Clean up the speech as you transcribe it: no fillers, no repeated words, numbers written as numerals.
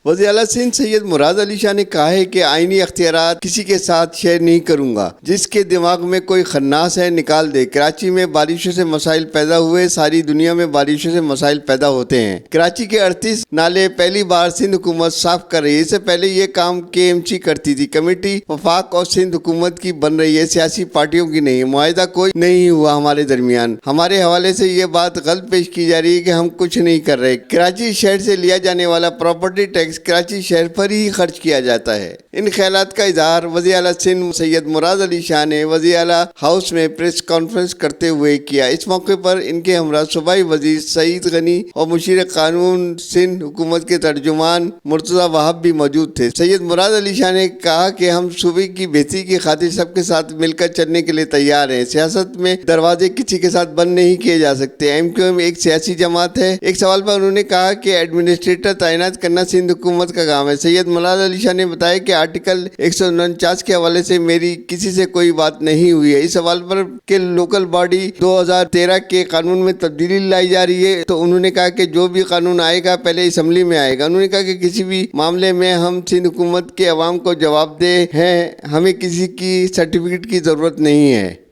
وزیر اعلیٰ سندھ سید مراد علی شاہ نے کہا ہے کہ آئینی اختیارات کسی کے ساتھ شیئر نہیں کروں گا، جس کے دماغ میں کوئی خناس ہے نکال دے۔ کراچی میں بارشوں سے مسائل پیدا ہوئے، ساری دنیا میں بارشوں سے مسائل پیدا ہوتے ہیں۔ کراچی کے 38 نالے پہلی بار سندھ حکومت صاف کر رہی ہے، اس سے پہلے یہ کام KMC کرتی تھی۔ کمیٹی وفاق اور سندھ حکومت کی بن رہی ہے، سیاسی پارٹیوں کی نہیں۔ معاہدہ کوئی نہیں ہوا ہمارے درمیان۔ ہمارے حوالے سے یہ بات غلط پیش کی جا رہی ہے کہ ہم کچھ نہیں کر رہے۔ کراچی شہر سے لیا جانے والا پراپرٹی ٹیکس کراچی شہر پر ہی خرچ کیا جاتا ہے۔ ان خیالات کا اظہار وزیر اعلیٰ سندھ سید مراد علی شاہ نے وزیر اعلیٰ ہاؤس میں پریس کانفرنس کرتے ہوئے کیا۔ اس موقع پر ان کے ہمراہ صوبائی وزیر سعید غنی اور مشیر قانون سندھ حکومت کے ترجمان مرتضی وہاب بھی موجود تھے۔ سید مراد علی شاہ نے کہا کہ ہم صوبے کی بہتری کی خاطر سب کے ساتھ مل کر چلنے کے لیے تیار ہیں۔ سیاست میں دروازے کسی کے ساتھ بند نہیں کیے جا سکتے۔ MQM ایک سیاسی جماعت ہے۔ ایک سوال پر انہوں نے کہا کہ ایڈمنسٹریٹر تعینات کرنا سندھ حکومت کا کام ہے۔ سید مراد علی شاہ نے بتایا کہ آرٹیکل 149 کے حوالے سے میری کسی سے کوئی بات نہیں ہوئی ہے۔ اس سوال پر کہ لوکل باڈی 2013 کے قانون میں تبدیلی لائی جا رہی ہے تو انہوں نے کہا کہ جو بھی قانون آئے گا پہلے اسمبلی میں آئے گا۔ انہوں نے کہا کہ کسی بھی معاملے میں ہم سندھ حکومت کے عوام کو جواب دہ ہیں، ہمیں کسی کی سرٹیفکیٹ کی ضرورت نہیں ہے۔